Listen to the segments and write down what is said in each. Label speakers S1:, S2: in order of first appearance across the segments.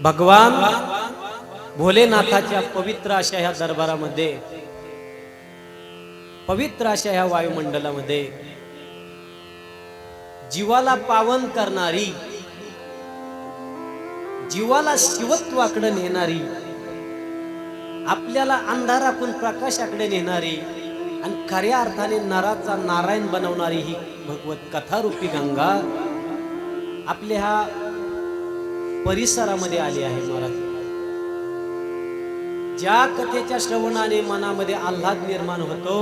S1: भगवान भोलेनाथाच्या पवित्र अशा ह्या दरबारामध्ये, पवित्र अशा ह्या वायुमंडलामध्ये जीवाला पावन करणारी, जीवाला शिवत्वाकडे नेणारी, आपल्याला अंधारातून प्रकाशाकडे नेणारी आणि खऱ्या अर्थाने नराचा नारायण बनवणारी ही भगवत कथारूपी गंगा आपल्या ह्या परिसरामध्ये आली आहे. महाराज, ज्या कथेच्या श्रवणाने मनामध्ये आल्हाद निर्माण होतो,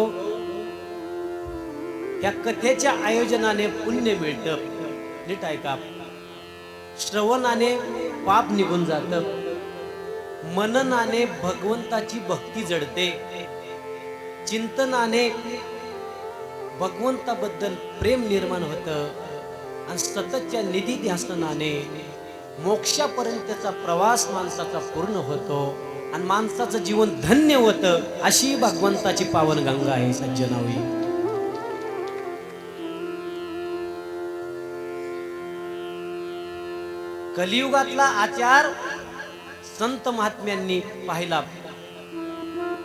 S1: त्या कथेच्या आयोजनाने पुण्य मिळतं. नीट ऐका, श्रवणाने पाप निघून जातं, मननाने भगवंताची भक्ती जडते, चिंतनाने भगवंताबद्दल प्रेम निर्माण होतं आणि सततच्या निधी ध्यासनाने मोक्षापर्यंतचा प्रवास माणसाचा पूर्ण होतो आणि माणसाचं जीवन धन्य होतं. अशी भगवंताची पावन गंगा आहे सज्जनावी. कलियुगातला आचार संत महात्म्यांनी पाहिला.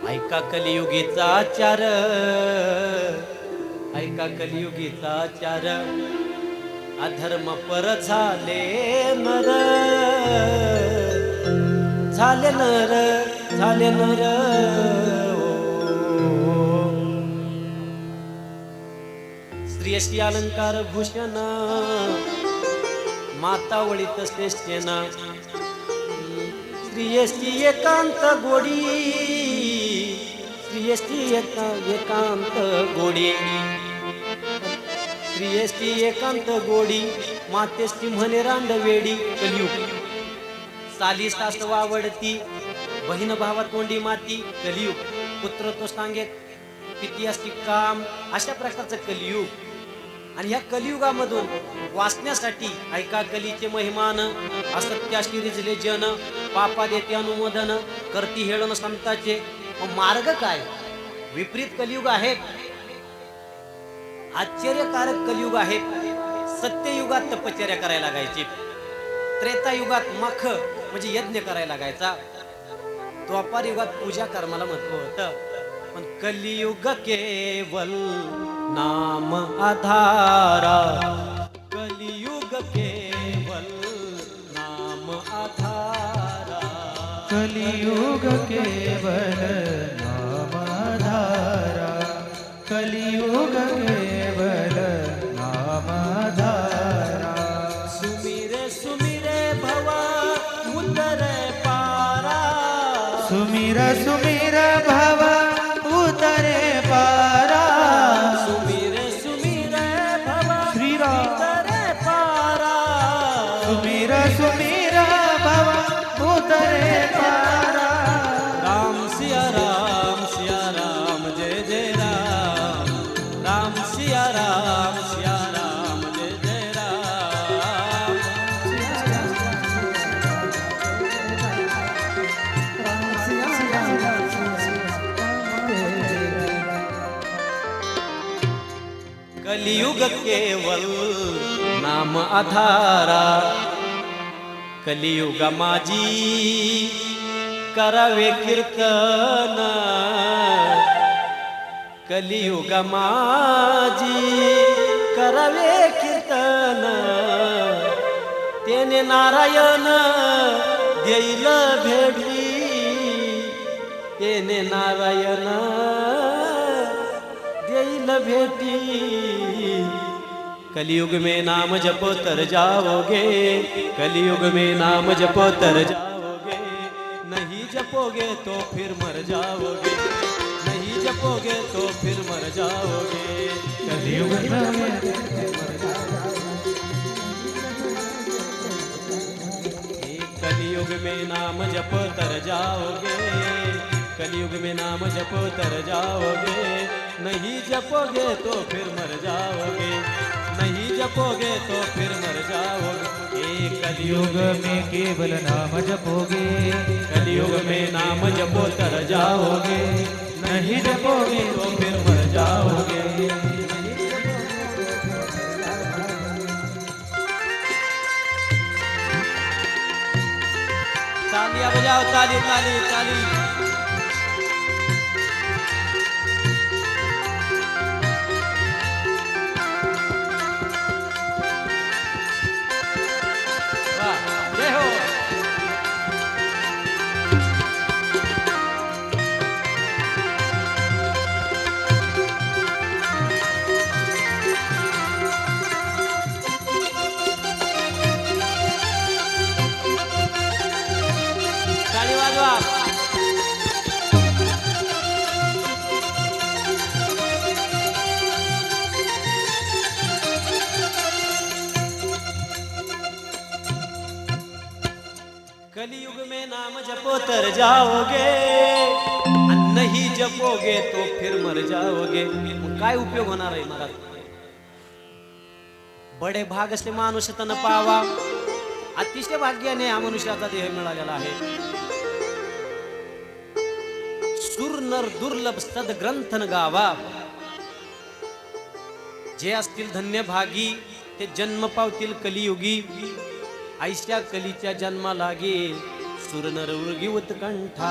S1: ऐका कलियुगीचा आचार, ऐका कलियुगीचा आचार, अधर्म पर झाले नर, झाले नर, झाले नर. स्त्रियशी अलंकार भूषण, मातावळीत श्रेष्ठेन, स्त्रियशी एकांत गोडी, स्त्रियशी एकांत गोडी, स्त्रियशी एकांत गोडी, मातेशी म्हणे रांडवेडी. कलियुग साली सास वावडती, बहीण भावा तोंडी माती. कलियुग पुत्र तो सांगे किती असती काम. अशा प्रकारचं कलियुग. आणि ह्या कलियुगामधून वाचण्यासाठी ऐका कलीचे महिमान, असत्याशी रिजले जन, पापा देते अनुमोदन, करती हेळण संताचे. मार्ग काय? विपरीत कलियुग आहे, आश्चर्यकारक कलियुग आहे. सत्ययुगात तपश्चर्या करायला लागायची, त्रेतायुगात मख म्हणजे यज्ञ करायला लागायचा, द्वापार युगात पूजा कर्माला महत्व होतं. पण कलियुग केवल नाम आधारा, कलियुग केवल नाम आधारा,
S2: कलियुग केवल नाम आधारा, कलियुग केवल नाम आधारा.
S1: सुमिरे सुमिरे भवा उतरे पारा,
S2: सुमिर सुमिर भव उतरे पारा,
S1: सुमिरे सुमिरे भवा
S2: श्रीराम
S1: उतरे पारा,
S2: सुमिर सुमिर भव उतरे पारा.
S1: राम सिया राम जय जय राम, राम सिया राम जय जय राम. कलियुग केवल नाम आधारा, कलियुग माझी करावे कीर्तन, कलियुग माझी करावे कीर्तन, तेने नारायण देईल भेटी, तेने नारायण देईल भेटी. कलियुग में नाम जपो तर जाओगे, कलियुग में नाम जपो तर जाओगे, नहीं जपोगे तो फिर मर जाओगे, नहीं जपोगे तो फिर मर जाओगे.
S2: कलियुग
S1: कलियुग में नाम जपो तर जाओगे, कलियुग में नाम जपो तर जाओगे, नहीं जपोगे तो फिर मर जाओगे, नहीं जपोगे तो फिर मर जाओगे.
S2: कलियुग में केवल नाम जपोगे,
S1: कलियुग में नाम जपो तर जाओगे,
S2: नहीं जपोगे
S1: तो फिर मर जाओगे. तालिया बजाओ, ताली ताली ताली. वाह, जय हो. ताली वाजवा. कलियुग में नाम जपो तर जाओगे, आणि नहीं जपोगे तो फिर मर जाओगे. मग काय उपयोग होणार आहे मला? बडे भाग से माणूस तन पावा. अतिशय भाग्याने हा मनुष्याचा देह मिळालेला आहे. सुर नर दुर्लभ सदग्रंथन गावा. जे असतील धन्य भागी ते जन्म पावतील कलियुगी. ऐशा कलीच्या जन्मा लागे सुर नर उर्गी उत्कंठा.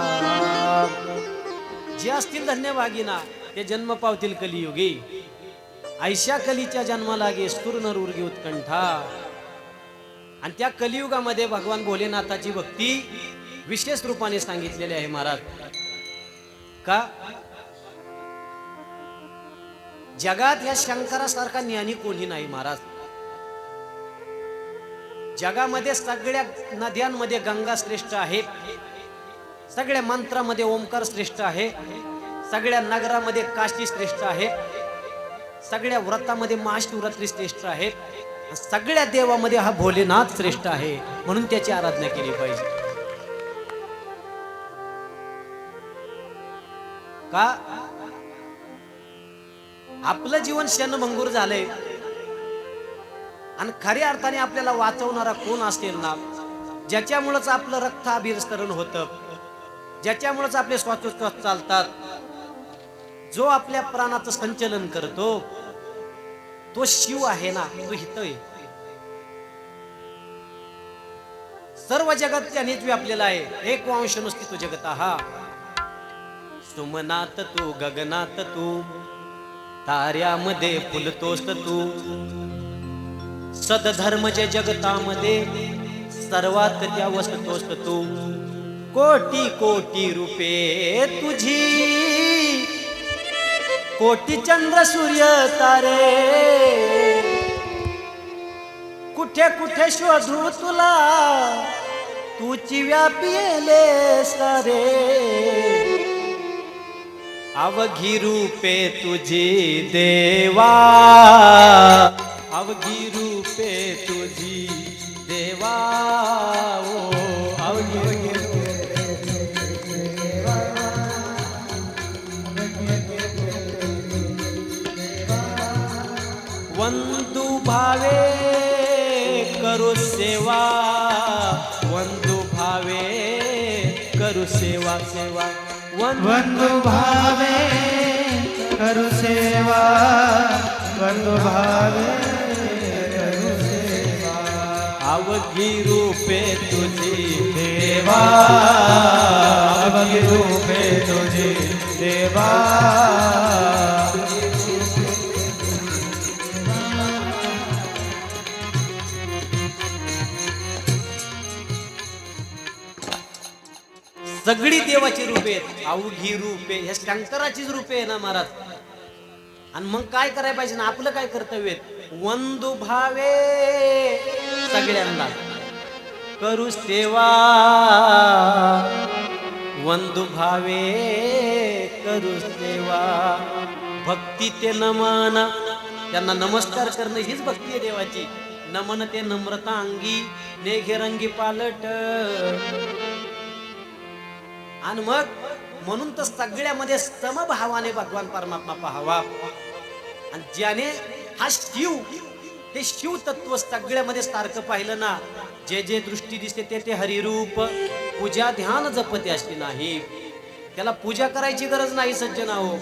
S1: जे असतील धन्य भागी ना ते जन्म पावतील कलियुगी. ऐशा कलीच्या जन्मा लागे सुर नर उर्गी उत्कंठा. आणि त्या कलियुगामध्ये भगवान भोलेनाथाची भक्ती विशेष रूपाने सांगितलेली आहे महाराज. का जगात या शंकरासारखा ज्ञानी कोणी नाही महाराज. जगामध्ये सगळ्या नद्यांमध्ये गंगा श्रेष्ठ आहे. सगळ्या मंत्रामध्ये ओंकार श्रेष्ठ आहे. सगळ्या नगरामध्ये काशी श्रेष्ठ आहे. सगळ्या व्रतामध्ये महाशिवरात्री श्रेष्ठ आहे. सगळ्या देवामध्ये हा भोलेनाथ श्रेष्ठ आहे. म्हणून त्याची आराधना केली पाहिजे. का आपलं जीवन क्षणभंगूर झालंय. आणि खऱ्या अर्थाने आपल्याला वाचवणारा कोण असेल ना, ज्याच्यामुळेच आपलं रक्त अभिसरण होतं, ज्याच्यामुळेच आपले श्वासोच्छ्वास चालतात, जो आपल्या प्राणाचं संचलन करतो तो शिव आहे ना, तो हित आहे. सर्व जगत त्यानेच व्यापलेला आहे. एक वांश नुसती तो जगत हा. सुमनात तू, गगनात तू, ताऱ्यामध्ये फुलतोस तू. सदधर्मचे जगतामध्ये सर्वात त्या वसतोस तू. कोटी कोटी रूपे तुझी, कोटी चंद्र सूर्य तारे. कुठे कुठे शोधू तुला, तुची व्यापिले सारे. अवघी रूपे तुझी देवा, अवघी रूपे तुझी देवा. ओ अवघी वंदू भावे करू सेवा, वंदू भावे करू सेवा. सेवा
S2: वंदु भावे करु सेवा, वंदु भावे करु सेवा.
S1: अवघी रूपे तुझी
S2: देवा, अवघी रूपे तुझी देवा.
S1: सगळी देवाची रूपे आहेत. अवघी रूपे ह्या शंकराचीच रूपे आहे ना महाराज. आणि मग काय करायला पाहिजे ना, आपलं काय कर्तव्य आहे? वंदू भावे सगळ्यांना करू सेवा, वंदू भावे करू सेवा. भक्ती ते नमन, त्यांना नमस्कार करणं हीच भक्ती आहे देवाची. नमन ते नम्रता अंगी, नेघे रंगी पालट. आणि मग म्हणून तर सगळ्यामध्ये समभावाने भगवान परमात्मा पाहावा. आणि ज्याने हा शिव, ते शिव तत्व सगळ्यामध्ये सारखं पाहिलं ना, जे जे दृष्टी दिसते ते ते हरिरूप. पूजा ध्यान जपते अशी नाही. त्याला पूजा करायची गरज नाही सज्जना हो.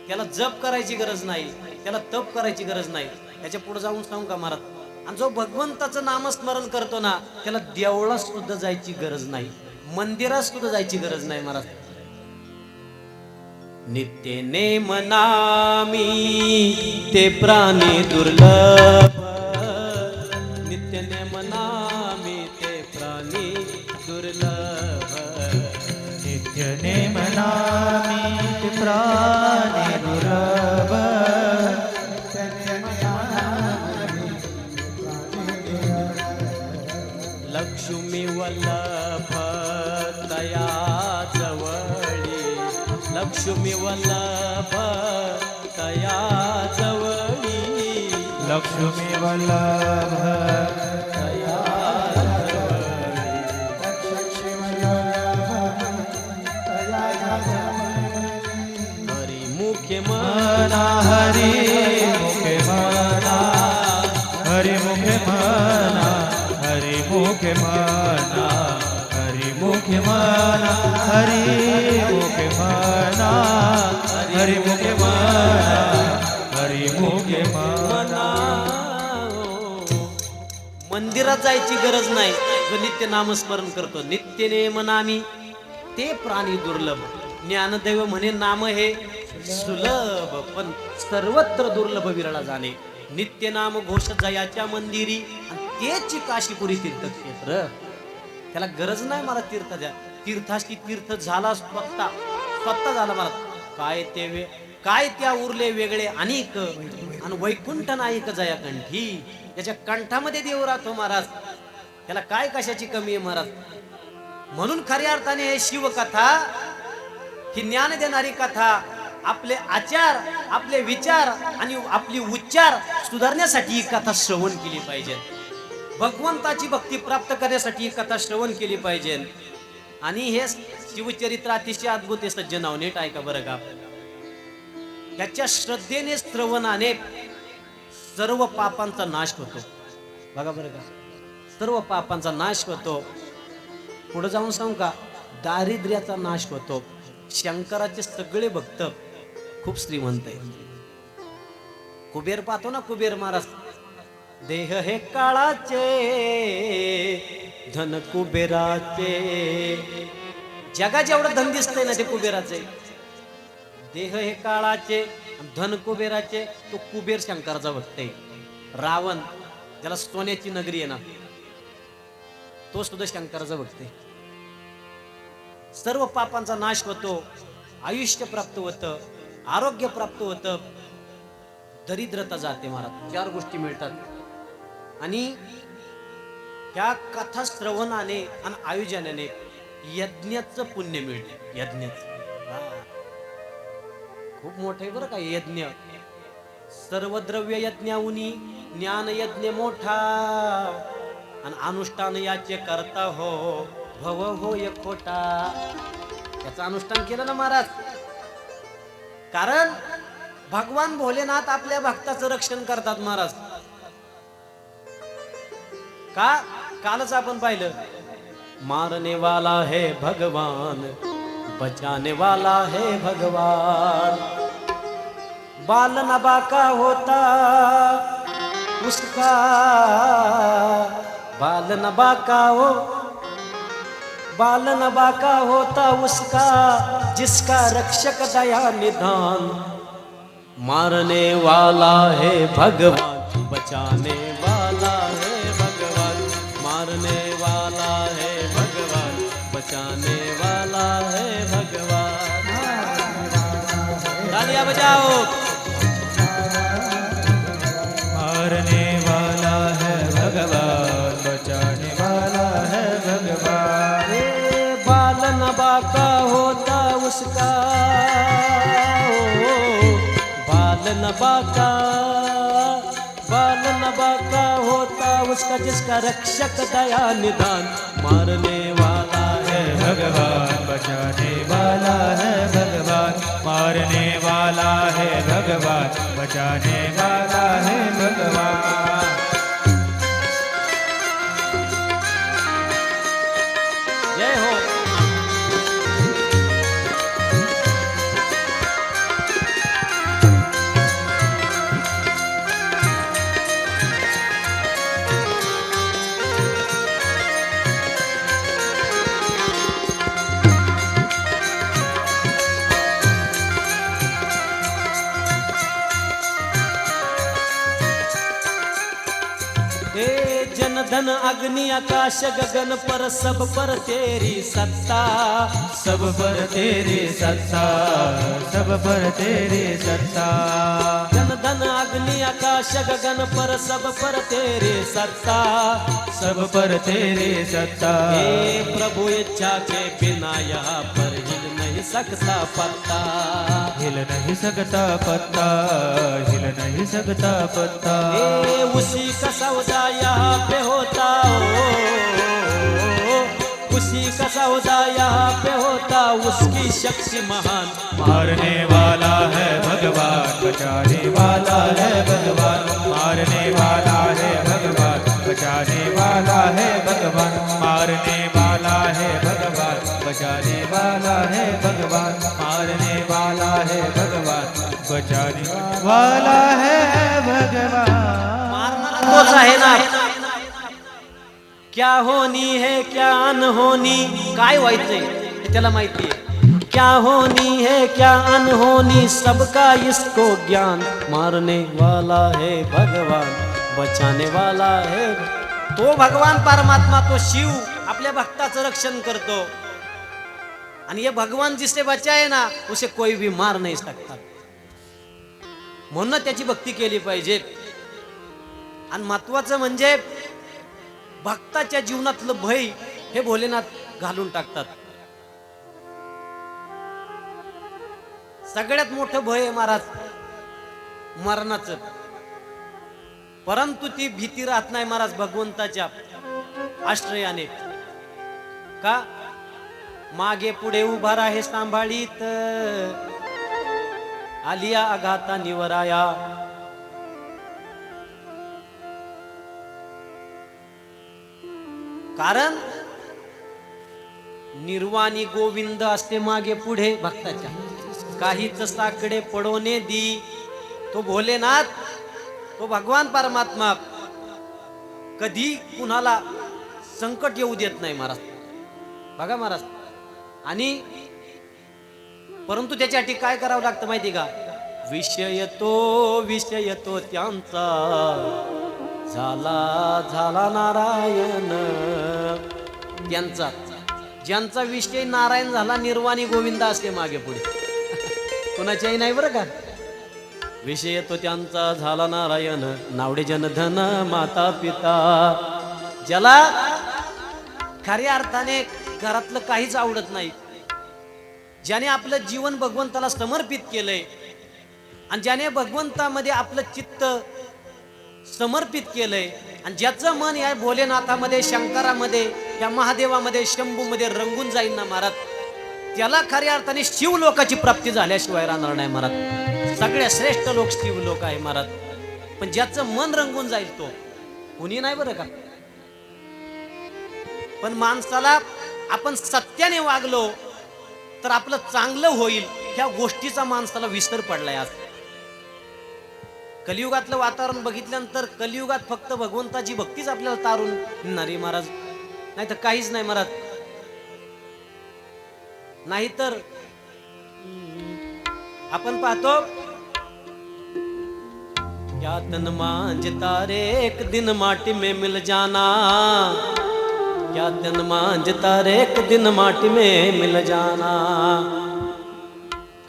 S1: त्याला जप करायची गरज नाही, त्याला तप करायची गरज नाही. त्याच्या पुढे जाऊन सांगू का महाराज, आणि जो भगवंताचं नामस्मरण करतो ना त्याला देवळात सुद्धा जायची गरज नाही, मंदिरात सुद्धा जायची गरज नाही महाराज. नित्य नेम नामी ते प्राणी दुर्लभ, नित्य नेम नामी ते प्राणी दुर्लभ,
S2: नित्य नेम नामी ते प्राणी दुर्लभ,
S1: लक्ष्मी वल्लभ तया जवळी, लक्ष्मी वल्लभ तया जवळी,
S2: लक्ष्मी वल्लभ
S1: तया हरी मुखे मना,
S2: हरि मुखे मना, हरि मुखे मना, हरि मुखे मना, हरि मुखे मना, हरि मुखे मना, हरि मुखे मना, हरि मुखे मना.
S1: मंदिरात जायची गरज नाही जो नित्य नामस्मरण करतो. नित्य नेम नामी ते प्राणी दुर्लभ. ज्ञानदेव म्हणे नाम हे सुलभ पण सर्वत्र दुर्लभ विरळा जाणे. नित्य नाम घोष जयाच्या मंदिरी आणि तेची काशीपुरी तीर्थक्षेत्र. त्याला गरज नाही मला तीर्थ द्या, तीर्थाशी तीर्थ झाला स्वतः झाला मला. काय त्या उरले वेगळे अनेक आणि वैकुंठ नायक जया कंठी. त्याच्या कंठामध्ये देव राहतो महाराज, त्याला काय कशाची कमी आहे महाराज. म्हणून खऱ्या अर्थाने हे शिवकथा ही ज्ञान देणारी कथा आपले आचार, आपले विचार आणि आपली उच्चार सुधारण्यासाठी ही कथा श्रवण केली पाहिजे. भगवंताची भक्ती प्राप्त करण्यासाठी ही कथा श्रवण केली पाहिजे. आणि हे शिवचरित्र अतिशय अद्भुत आहे सज्जनाव, नीट ऐका बरं का. त्याच्या श्रद्धेने श्रवणाने सर्व पापांचा नाश होतो. बघा बरं का, सर्व पापांचा नाश होतो. पुढे जाऊन सांगू का, दारिद्र्याचा नाश होतो. शंकराचे सगळे भक्त खूप श्रीमंत आहे. कुबेर पाहतो ना, कुबेर महाराज, देह हे काळाचे धन कुबेराचे. जगा जेवढं धन दिसतंय ना ते कुबेराचे. देह हे काळाचे धन कुबेराचे. तो कुबेर शंकराचा भक्त आहे. रावण ज्याला सोन्याची नगरी आहे ना, तो सुद्धा शंकराचा भक्त आहे. सर्व पापांचा नाश होतो, आयुष्य प्राप्त होतं, आरोग्य प्राप्त होतं, दरिद्रता जाते महाराज. 4 गोष्टी मिळतात. आणि ह्या कथा श्रवणाने आणि आयोजनाने यज्ञाचं पुण्य मिळते. यज्ञाचं खूप मोठं आहे बरं का यज्ञ. सर्व द्रव्य यज्ञाहुनी ज्ञान यज्ञ मोठा आणि अनुष्ठान याचे करता हो भव होय खोटा. याचं अनुष्ठान केलं ना महाराज. कारण भगवान भोलेनाथ आपल्या भक्ताचं रक्षण करतात महाराज. का? कालच आपण पाहिलं, मारने वाला है भगवान, बचाने वाला है भगवान. बाल नबाका होता उसका, बाल नबाका हो, बाल नबाका होता उसका, जिसका रक्षक दया निधान. मारने वाला है भगवान, बचाने वाला है भगवान. मारने वाला है भगवान, बचाने वाला है भगवान. तालियां बजाओ.
S2: मारने वाला है भगवान, बचाने वाला है भगवान.
S1: बाल नबाका होता उसका, बाल नबाका, बाल नबाका होता उसका, जिसका रक्षक दया निधान. मारने वाला है
S2: भगवान, बचाने वाला है भगवान. मारने वाला है भगवान, बचाने वाला है भगवान.
S1: जय हो. धन अग्नि आकाश गगन पर सब पर तेरी सत्ता,
S2: सब पर तेरी सत्ता, सब पर तेरी सत्ता।
S1: धन धन अग्नि आकाश गगन पर सब पर तेरी सत्ता,
S2: सब पर तेरी सत्ता।
S1: हे प्रभु इच्छा के बिना यहाँ पर हिल नहीं सकता पत्ता,
S2: हिल नहीं सकता पत्ता, हिल नहीं सकता पत्ता।
S1: हे उसी का सौदा यहाँ पे होता हो, उसी का सौदा यहाँ पे होता, उसकी शक्ति महान।
S2: मारने वाला है भगवान, बचाने वाला है भगवान, मारने वाला है भगवान, बचाने वाला है भगवान, मारने वाला है भगवान, बचाने वाला है भगवान, मारने वाला है भगवान, बचाने वाला है भगवान।
S1: मारणारा तोच आहे ना। क्या होनी है क्या अनहोनी, काय व्हायचंय हे त्याला माहिती आहे। क्या होनी है क्या अनहोनी, सबका इसको ज्ञान। मारने वाला है भगवान, बचाने वाला है तो भगवान परमात्मा, तो शिव आपल्या भक्ताचं रक्षण करतो। आणि ये भगवान जिसे बचाए ना उसे कोई भी मार नहीं सकता। म्हणून त्याची भक्ती केली पाहिजे। आणि महत्वाचं म्हणजे भक्ताच्या जीवनातलं भय हे भोलेनाथ घालून टाकतात। सगळ्यात मोठं भय आहे महाराज मरणाचं, परंतु ती भीती राहत नाही महाराज भगवंताच्या आश्रयाने। का मागे पुढे उभा राहे सांभाळीत, आलिया आघाता निवराया। कारण निर्वाणी गोविंद असते मागे पुढे भक्ताच्या, काहीच साकडे पडोने दी। तो भोलेनाथ, तो भगवान परमात्मा कधी कुणाला संकट येऊ देत नाही महाराज, बघा महाराज। आणि परंतु त्याच्यासाठी काय करावं लागतं माहिती का, विषय तो त्यांचा झाला झाला नारायण। त्यांचा ज्यांचा विषय नारायण झाला, निर्वाणी गोविंद असते मागे पुढे, कुणाच्याही नाही बरं का। विषय तो त्यांचा झाला नारायण, नावडे जनधन माता पिता। ज्याला खऱ्या अर्थाने घरातलं काहीच आवडत नाही, ज्याने आपलं जीवन भगवंताला समर्पित केलंय आणि ज्याने भगवंतामध्ये आपलं चित्त समर्पित केलंय, आणि ज्याचं मन या भोलेनाथामध्ये, शंकरामध्ये, या महादेवामध्ये, शंभूमध्ये रंगून जाईल ना महाराज, त्याला खऱ्या अर्थाने शिव लोकाची प्राप्ती झाल्याशिवाय राहणार नाही महाराज। सगळ्या श्रेष्ठ लोक शिव लोक आहे महाराज, पण ज्याचं मन रंगून जाईल तो कुणी नाही बरं का। पण माणसाला आपण सत्याने वागलो तर आपलं चांगलं होईल, ह्या गोष्टीचा माणसाला विसर पडलाय आज। कलियुगातलं वातावरण बघितल्यानंतर कलियुगात फक्त भगवंताची भक्तीच आपल्याला तारून नेणारी महाराज, नाही तर काहीच नाही महाराज। नाहीतर आपण पाहतो क्या तन मांझता रे एक दिन माटी में मिल जाना, क्या तन मांझता रे एक दिन माटी में मिल जाना।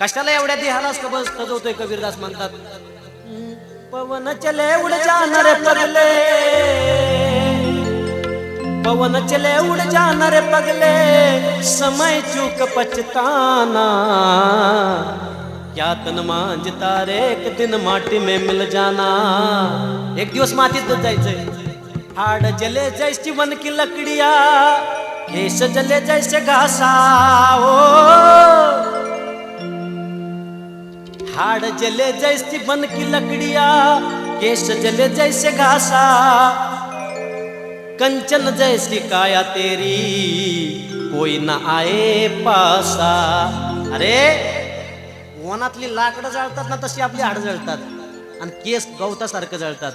S1: कशाला एवढ्या देहाला सजवतोय कबीरदास म्हणतात, पवन चले उड़ जाना रे पगले, पवन चले उड़ जाना रे पगले, समय चूक पछताना। क्या तन मांझता रे एक दिन माटी में मिल जाना, एक दिवस मातीतच जायचंय। हाड जले जैसी वन की लकड़िया, केश जले जैसे घासा हो, हाड जले जैसी वन की लकड़िया, केश जले जैसे घासा। कंचन जैसी काया तेरी, कोई ना आए पासा। अरे वनातली लाकडं जळतात ना तशी आपली हाड जळतात, आणि केस गवतासारखं जळतात।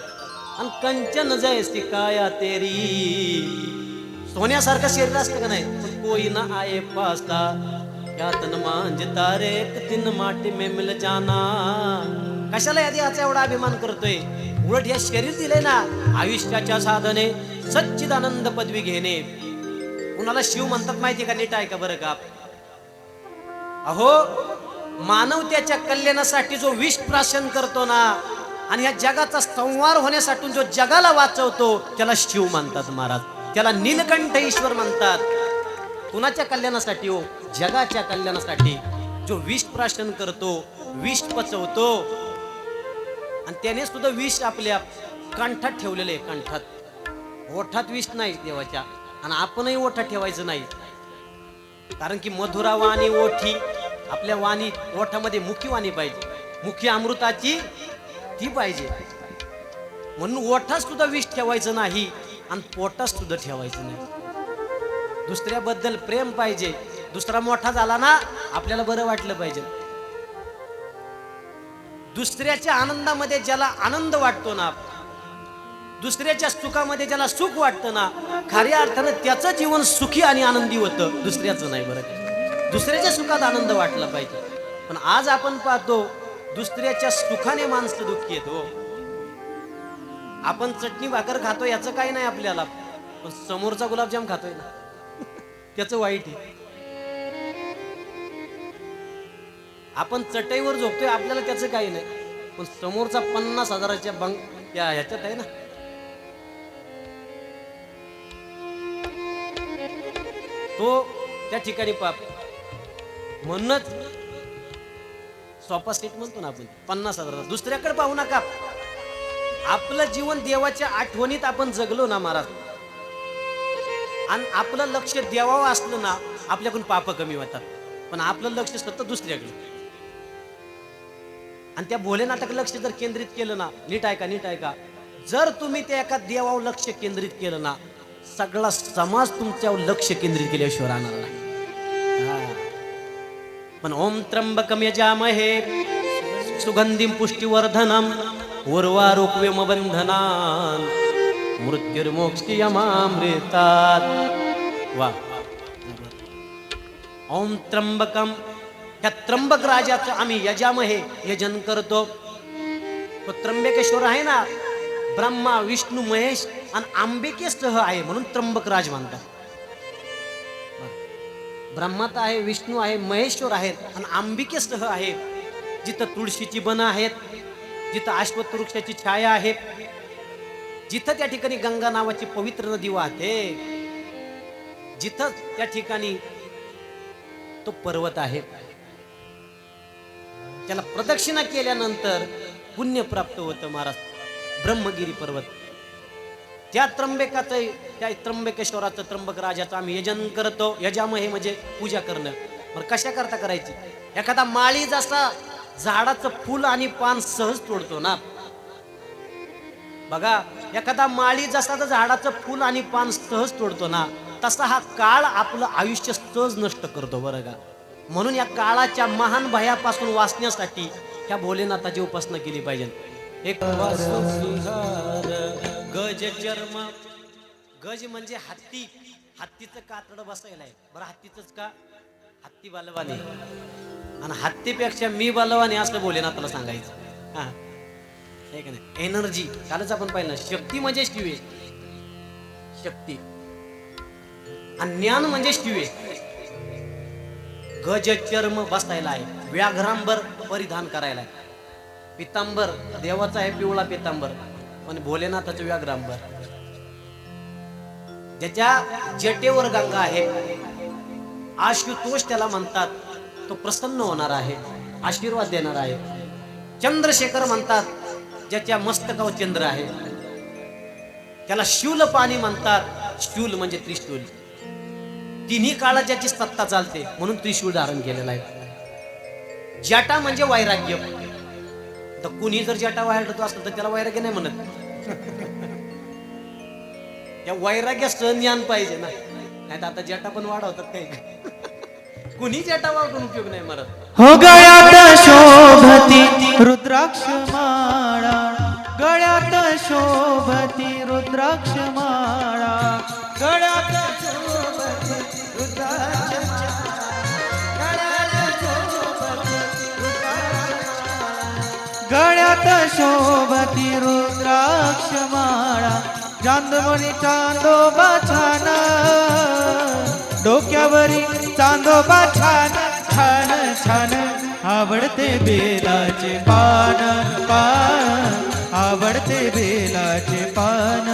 S1: आणि कंचन जैसी काया तेरी, सोन्यासारखं शरीर असतं का नाही, पण कोई ना आए पासा। क्या तन मांझता रे एक दिन माटी में मिल जाना। कशाला या देहाचा एवढा अभिमान करतोय, उलट हे शरीर दिले ना आयुष्याच्या साधने सच्चिदानंद पदवी घेणे. कुणाला शिव म्हणतात माहिती का? नीट आहे का बरं का? अहो, मानवतेच्या कल्याणासाठी जो विष प्राशन करतो ना आणि या जगाचा संहार होण्यासाठी जो जगाला वाचवतो त्याला शिव म्हणतात महाराज. त्याला नीलकंठ ईश्वर म्हणतात. कुणाच्या कल्याणासाठी? हो, जगाच्या कल्याणासाठी. जो विष प्राशन करतो, विष पचवतो आणि त्याने सुद्धा विष आपल्या कंठात ठेवलेले आहे. कंठात, ओठात विष नाही देवाच्या. आणि आपणही ओठात ठेवायचं नाही, कारण की मधुरा वाणी ओठी. आपल्या वाणी ओठामध्ये मुखी वाणी पाहिजे, मुखी अमृताची ती पाहिजे. म्हणून ओठात सुद्धा विष ठेवायचं नाही आणि पोटात सुद्धा ठेवायचं नाही. दुसऱ्याबद्दल प्रेम पाहिजे. दुसरा मोठा झाला ना आपल्याला बरं वाटलं पाहिजे. दुसऱ्याच्या आनंदामध्ये ज्याला आनंद वाटतो ना, दुसऱ्याच्या सुखामध्ये ज्याला सुख वाटतं ना, खऱ्या अर्थानं त्याचं जीवन सुखी आणि आनंदी होतं, दुसऱ्याचं नाही. बरं, दुसऱ्याच्या सुखात आनंद वाटला पाहिजे. पण आज आपण पाहतो दुसऱ्याच्या सुखाने माणसं दुःखी आहेत. हो, आपण चटणी भाकर खातो याचं काही नाही आपल्याला, पण समोरचा गुलाबजाम खातोय ना त्याचं वाईट आहे. आपण चटईवर झोपतोय आपल्याला त्याचं काही नाही, पण समोरचा 50,000च्या ह्याच्यात आहे ना. तो त्या ठिकाणी पाप. म्हणूनच सोपा सेट म्हणतो ना आपण, 50,000 दुसऱ्याकडे पाहू नका. आपलं जीवन देवाच्या आठवणीत आपण जगलो ना महाराज, आणि आपलं लक्ष देवावं असलं ना, आपल्याकडून पाप कमी होतात. पण आपलं लक्ष सतत दुसऱ्याकडे. आणि त्या भोलेनाथाकडे लक्ष जर केंद्रित केलं ना, नीट ऐका, नीट ऐका, जर तुम्ही त्या एका देवावर लक्ष केंद्रित केलं ना, सगळा समाज तुमच्यावर लक्ष केंद्रित केल्याशिवाय राहणार नाही. पण ओम त्र्यंबकम यजामहे सुगंधिम पुष्टिवर्धनम उर्वारुक्वेम बंधनान मृत्युर्मोक्षयमामृतात्. वा, ओम त्र्यंबकम, ह्या त्र्यंबक राजाचं आम्ही यजामहे यजन करतो. तो त्र्यंबकेश्वर आहे ना, ब्रह्मा विष्णू महेश आणि अंबिकेसह आहे म्हणून त्र्यंबक राज म्हणतात. ब्रह्मात आहे, विष्णू आहे, महेश्वर आहेत आणि अंबिकेसह आहे. जिथं तुळशीची बन आहेत, जिथं अश्वत्थ वृक्षाची छाया आहे, जिथं त्या ठिकाणी गंगा नावाची पवित्र नदी वाहते, जिथं त्या ठिकाणी तो पर्वत आहे, त्याला प्रदक्षिणा केल्यानंतर पुण्य प्राप्त होतं महाराज. ब्रह्मगिरी पर्वत, त्या त्र्यंबकाचं, त्या त्र्यंबकेश्वराचं, त्र्यंबक राजाचं आम्ही यजन करतो. यजामहे म्हणजे पूजा करणं. बरं, कशा करता करायची? एखादा माळी जसा झाडाचं फुल आणि पान सहज तोडतो ना, बघा, एखादा माळी जसा झाडाचं फुल आणि पान सहज तोडतो ना, तसा हा काळ आपलं आयुष्य सहज नष्ट करतो. बरं का? म्हणून या काळाच्या महान भयापासून वाचण्यासाठी ह्या भोलेनाथाची उपासना केली पाहिजे. एक गज चर्म, गज म्हणजे हत्ती. हत्तीचं कातडं बसायला आहे. बरं, हत्तीच का? हत्ती बलवान आहे आणि हत्तीपेक्षा मी बलवान आहे असं भोलेनाथाला सांगायचं. हा, हे का नाही? एनर्जी, कालच आपण पाहिलं, शक्ती म्हणजे शिव आहे, शक्ती. आणि ज्ञान म्हणजे शिव आहे. गज चर्म बसायला आहे, व्याघ्रांबर परिधान करायला आहे. पितांबर देवाचा आहे, पिवळा पितांबर, पण भोलेनाथाचं व्याघ्रांबर. ज्याच्या जटेवर गंगा आहे, आशुतोष त्याला म्हणतात, तो प्रसन्न होणार आहे, आशीर्वाद देणार आहे. चंद्रशेखर म्हणतात, ज्याच्या मस्तकावर चंद्र आहे, त्याला शूल पाणी म्हणतात. शूल म्हणजे त्रिशूल. तिन्ही काळात ज्याची सत्ता चालते म्हणून त्रिशूल धारण केलेला आहे. जटा म्हणजे वैराग्य. तर कुणी जर जटा वाढतो असेल तर त्याला वैराग्य नाही म्हणत. त्या वैराग्य ज्ञान पाहिजे ना, नाही तर आता जटा पण वाढवतात काही. कुणी जटा वाढवून उपयोग नाही मरत.
S3: हो गळ्यात शोभती रुद्राक्ष माळा, गळ्यात शोभती रुद्राक्ष माळा, गळ्यात शोभती रुद्राक्ष गळ्यात शोभती रुद्राक्ष माळा, चांदमणी चांदोबा छान डोक्यावरी चांदोबा छान छान छान आवडते बेलाचे पान पान आवडते बेलाचे पान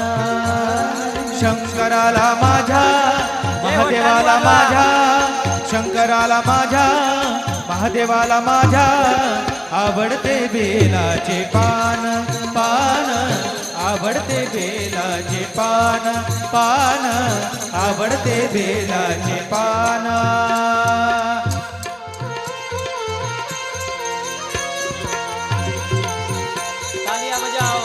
S3: शंकराला माझ्या महादेवाला माझ्या शंकराला माझ्या महादेवाला माझ्या आवडते बेलाचे पान पान आवडते बेलाचे पान पान आवडते बेलाचे पान
S1: तालियां बजाओ.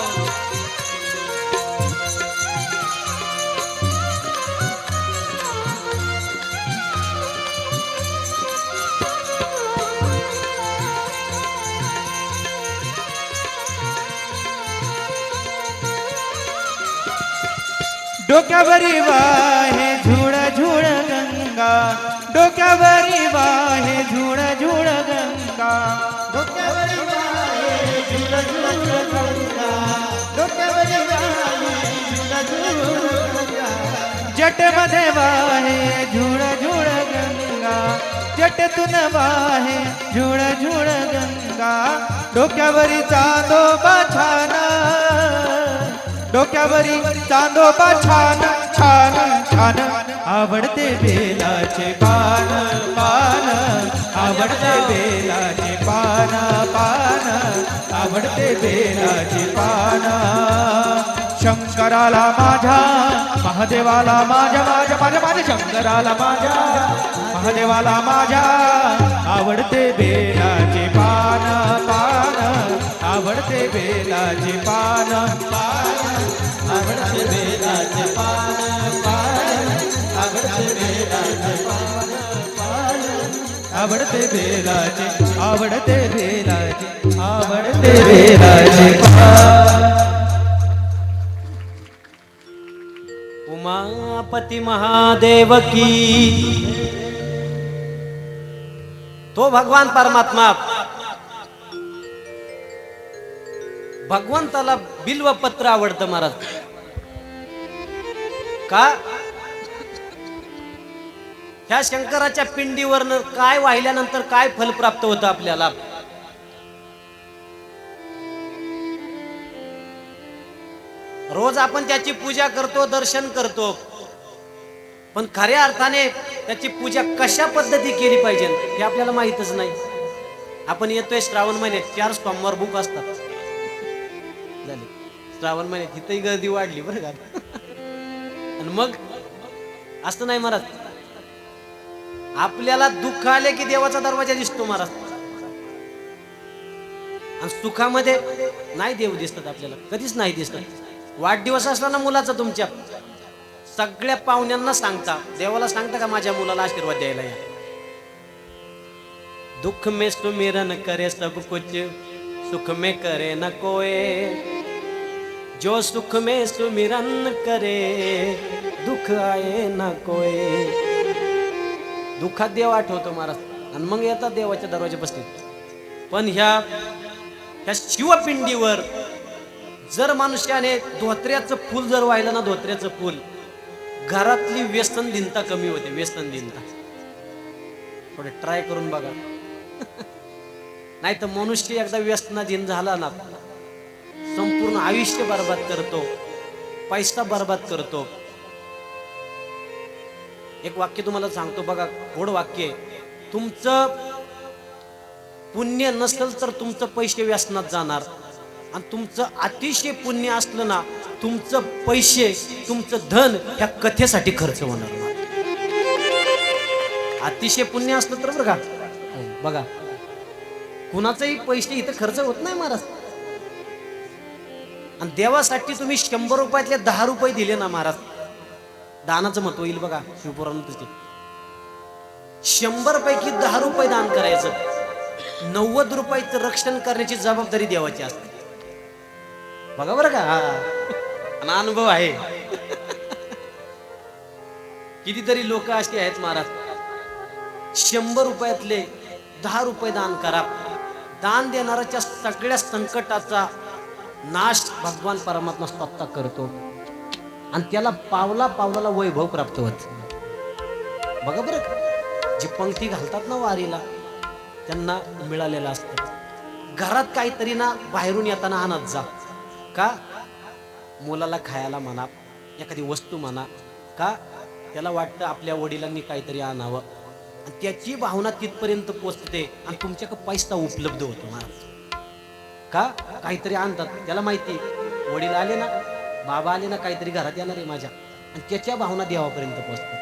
S3: डोक्यावरी वाहे झुळ झुळ गंगा डोक्यावरी वाहे झुळ झुळ गंगा डोक्यावरी वाहे झुळ झुळ गंगा डोक्यावरी वाहे झुळ झुळ गंगा जटमध्ये वाहे झुळ झुळ गंगा जटतून वाहे झुळ झुळ गंगा डोक्यावरी चांदोबा छान डोक्यावरी चांदोबा छान छान छान आवडते बेलाचे पान पान आवडते बेलाचे पान पान आवडते बेलाचे पान शंकराला माझ्या महादेवाला माझ्या माझ्या माझ्या माझ्या शंकराला माझ्या महादेवाला माझ्या आवडते बेलाचे पान पान आवडते बेलाचे पान पान आवडते बेलाचे पान पान आवडते बेलाचे पान पान आवडते बेलाचे आवडते बेलाचे आवडते बेलाचे पान
S1: उमापती महादेव की तो भगवान परमात्मा भगवंताला बिल्व पत्र आवडतं महाराज का ह्या शंकराच्या पिंडीवरनं काय वाहिल्यानंतर काय फल प्राप्त होतं आपल्याला रोज आपण त्याची पूजा करतो दर्शन करतो पण खऱ्या अर्थाने त्याची पूजा कशा पद्धती केली पाहिजे हे आपल्याला माहितच नाही आपण येतोय श्रावण महिन्यात 4 सोमवार बुक असतात झाले श्रावण महिन्यात इथंही गर्दी वाढली बरं का आणि मग असं नाही महाराज आपल्याला दुःख आले की देवाचा दरवाजा दिसतो महाराज आणि सुखामध्ये नाही देव दिसतात आपल्याला कधीच नाही दिसतात वाढदिवस असला ना मुलाचा तुमच्या सगळ्या पाहुण्यांना सांगता देवाला सांगता का माझ्या मुलाला आशीर्वाद द्यायला या दुख में सुमिरन करे सब कुछ सुख में करे न कोई जो सुख में सुमिरन करे दुख आए न कोई दुःखात देव आठवतो महाराज आणि मग येतात देवाच्या दरवाजे बसतील पण ह्या शिवपिंडीवर जर मनुष्याने धोत्र्याचं फूल जर वाहिलं ना धोत्र्याचं फूल घरातली व्यसन दिनता कमी होते व्यसन दिनता थोडे ट्राय करून बघा नाही तर मनुष्य एकदा व्यसनाधीन झाला ना संपूर्ण आयुष्य बर्बाद करतो पैसा बर्बाद करतो एक वाक्य तुम्हाला सांगतो बघा गोड वाक्य तुमचं पुण्य नसेल तर तुमचं पैसे व्यसनात जाणार आणि तुमचं अतिशय पुण्य असलं ना तुमचं पैसे तुमचं धन ह्या कथेसाठी खर्च होणार अतिशय पुण्य असलं तर बरं का बघा कुणाचंही पैसे इथं खर्च होत नाही महाराज आणि देवासाठी तुम्ही 100 रुपयातले 10 रुपये दिले ना महाराज दानाचं महत्व येईल बघा शिवपुराणात 100 पैकी 10 रुपये दान करायचं 90 रुपयाचं रक्षण करण्याची जबाबदारी देवाची असते बघा बरं का अनुभव आहे कितीतरी लोक असे आहेत महाराज 100 रुपयातले 10 रुपये दान करा दान देणाऱ्याच्या सगळ्या संकटाचा नाश भगवान परमात्मा स्वतः करतो आणि त्याला पावला पावलाला वैभव प्राप्त होत. बघा बरं का, जी पंक्ती घालतात ना वारीला त्यांना मिळालेलं असतं. घरात काहीतरी ना बाहेरून येताना आणत जा. का? मुलाला खायला म्हणा, एखादी वस्तू म्हणा, का त्याला वाटतं आपल्या वडिलांनी काहीतरी आणावं आणि त्याची भावना तिथपर्यंत पोचते आणि तुमच्याकडे पैसा उपलब्ध होतो महाराज. का? काहीतरी आणतात, त्याला माहिती वडील आले ना, बाबा आले ना, काहीतरी घरात येणार आहे माझ्या, आणि त्याच्या भावना देवापर्यंत पोचतात.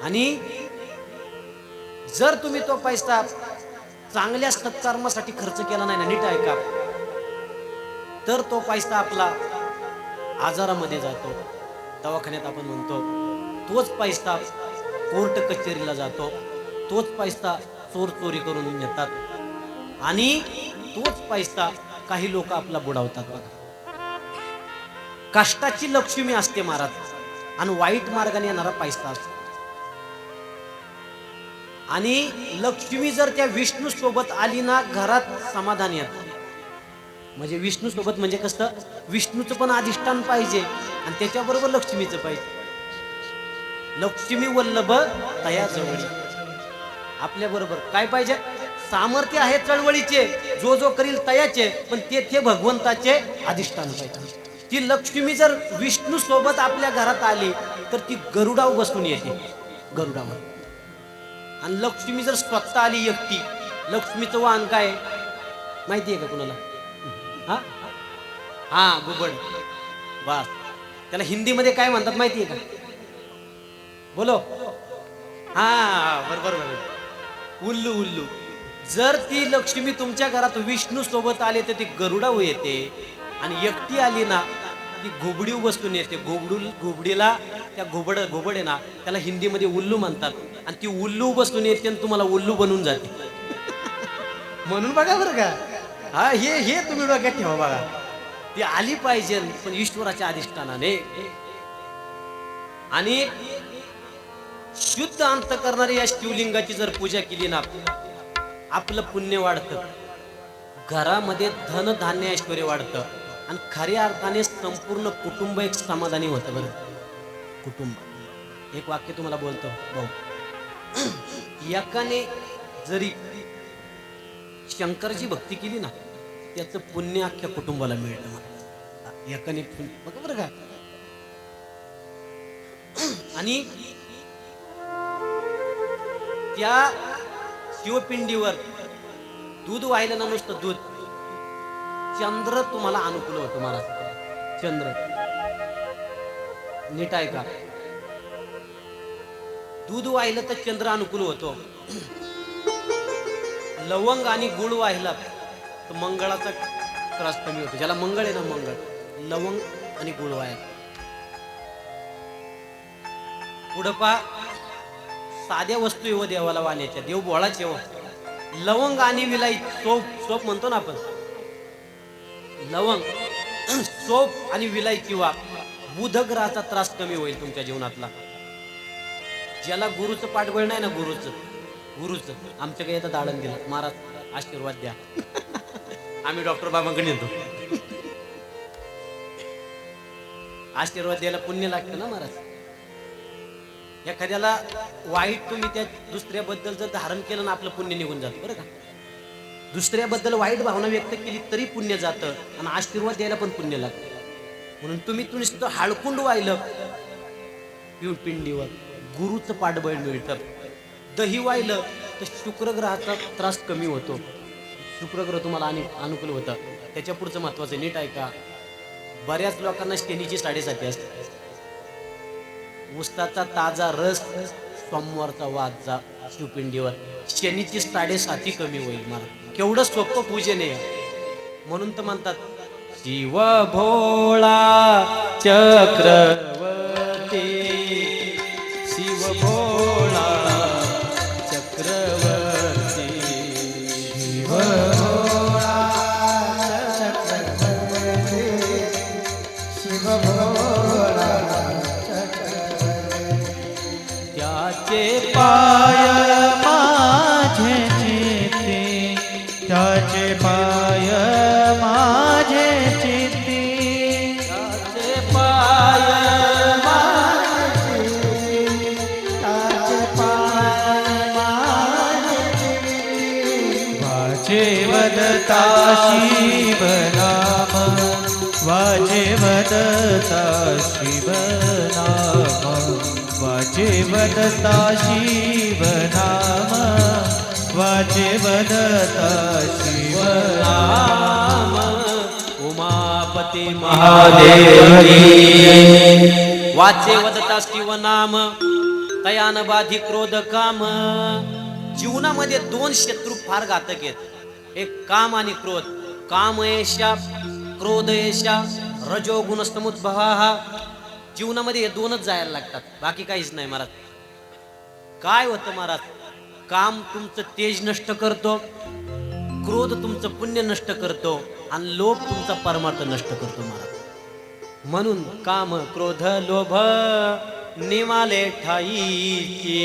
S1: आणि जर तुम्ही तो पैसा चांगल्या सत्कर्मासाठी खर्च केला नाही ना, नीट ऐका, तर तो पैसा आपला आजारामध्ये जातो, दवाखान्यात आपण म्हणतो. तोच पैसा कोर्ट कचेरीला जातो, तोच पैसा चोर चोरी करून नेतात आणि तोच पैसा काही लोक आपला बुडवतात. बघा, कष्टाची लक्ष्मी असते महाराज आणि वाईट मार्गाने येणारा पैसा असतो. आणि लक्ष्मी जर त्या विष्णू सोबत आली ना, घरात समाधान येतं. म्हणजे विष्णू सोबत म्हणजे कसं, विष्णूचं पण अधिष्ठान पाहिजे आणि त्याच्याबरोबर लक्ष्मीचं पाहिजे. लक्ष्मी वल्लभ तया जवळी. आपल्या बरोबर काय पाहिजे? सामर्थ्य आहे चळवळीचे, जो जो करील तयाचे, पण तेथे भगवंताचे अधिष्ठान पाहिजे. ती लक्ष्मी जर विष्णू सोबत आपल्या घरात आली तर ती गरुडावर बसून येते, गरुडावर. आणि लक्ष्मी जर स्वतः आली एकटी, लक्ष्मीचं वाहन काय माहिती आहे का कुणाला? हा गुबड. बस, त्याला हिंदीमध्ये काय म्हणतात माहिती आहे का? बोलो. हा बरोबर बरोबर, उल्लू. उल्लू. जर ती लक्ष्मी तुमच्या घरात विष्णू सोबत आले तर ती गरुडावर येते, आणि एकटी आली ना ती घोबडी बसून येते. घोबडीला त्या घोबड आहे ना, त्याला हिंदीमध्ये उल्लू म्हणतात. आणि ती उल्लू बसून येते आणि तुम्हाला उल्लू बनवून जाते. म्हणून बघा बरं का, हा हे तुम्ही डोक्यात ठेवा. बघा, ती आली पाहिजे पण ईश्वराच्या अधिष्ठानाने. आणि शुद्ध अंत करणारी या शिवलिंगाची जर पूजा केली ना, आपलं पुण्य वाढतं, घरामध्ये धन धान्य ऐश्वर्य वाढतं आणि खऱ्या अर्थाने संपूर्ण कुटुंब एक समाधानी होतं. बरं, कुटुंब. एक वाक्य तुम्हाला बोलतो भाऊ, एकाने जरी शंकरची भक्ती केली ना, त्याचं पुण्य अख्ख्या कुटुंबाला मिळतं. एकाने बघा बरं का. आणि त्या शिवपिंडीवर दूध वाहिलं ना, नुसतं दूध, चंद्र तुम्हाला अनुकूल होतो महाराज. चंद्र, नीट आहे का? दूध वाहिलं तर चंद्र अनुकूल होतो. लवंग आणि गुळ वाहिला तर मंगळाचा त्रास कमी होतो. ज्याला मंगळ आहे ना, मंगळ, लवंग आणि गुळ वाहिला. पुढं पा, साध्या वस्तू येव देवाला वाहण्याच्या, देव बोळाच येव. लवंग आणि विलाई, सोप म्हणतो ना आपण, लवंग, सोप आणि विलायची वाफ, बुध ग्रहाचा त्रास कमी होईल तुमच्या जीवनातला. ज्याला गुरुचं पाठबळ नाही ना, गुरुचं आमच्याकडे येतं दाडण दिलं, महाराज आशीर्वाद द्या. आम्ही डॉक्टर बाबांकडे येतो, आशीर्वाद द्यायला पुण्य लागतं ना महाराज. एखाद्याला वाईट तुम्ही त्या दुसऱ्याबद्दल जर धारण केलं ना, आपलं पुण्य निघून जातं. बरं का, दुसऱ्याबद्दल वाईट भावना व्यक्त केली तरी पुण्य जातं आणि आशीर्वाद द्यायला पण पुण्य लागतं. म्हणून तुम्ही नुसतं हाळकुंड वाहिलं पिंडीवर, गुरुचं पाठबळ मिळतं. दही वाहिलं तर शुक्रग्रहाचा त्रास कमी होतो, शुक्रग्रह तुम्हाला अनुकूल होतं. त्याच्या पुढचं महत्वाचं नीट आहे का, बऱ्याच लोकांना शनीची 7.5 असते. उस्ताचा ताजा रस, सोमवारचा वाजचा शिवपिंडीवर, शनीची 7.5 कमी होईल. मला केवढं सोपं पूजन आहे. म्हणून तर म्हणतात शिव भोळा चक्रवर्ती, शिव भोळा चक्रवर्ती, शिव भोळा चक्रवर्ती, शिव भोळा चक्रवर्ती. त्याचे
S3: पाय माझे चित्ती, त्याचे पाय माझे चित्ती,
S1: त्याचे
S3: वदता शिव नाम वाचे वदता शिव नाम वाचे वदता शिव नाम वाचे वदता शिव
S1: राम उमापती महादेव वाचे वदता शिव नाम तयान बाधी क्रोध काम. जीवनामध्ये दोन शत्रू फार घातक आहेत, एक काम आणि क्रोध. काम एषा क्रोध एषा रजोगुण समुद्भवा. जीवनामध्ये हे दोनच जायला लागतात, बाकी काहीच नाही महाराज. काय होतं महाराज, काम तुमचं तेज नष्ट करतो, क्रोध तुमचं पुण्य नष्ट करतो आणि लोभ तुमचा परमार्थ नष्ट करतो महाराज. म्हणून काम क्रोध लोभ निमाले ठाईचे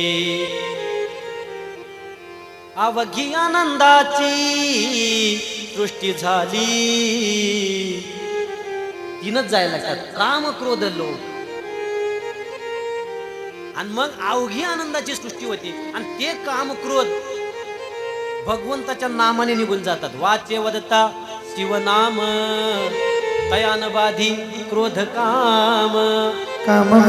S1: अवघी आनंदाची सृष्टी झाली. तीनच जायला लागतात, काम क्रोध लोभ, आणि मग अवघी आनंदाची सृष्टी होती. आणि ते काम क्रोध भगवंताच्या नामाने निघून जातात. वाचे वदता शिवनाम तयान बाधी क्रोध काम.
S3: काम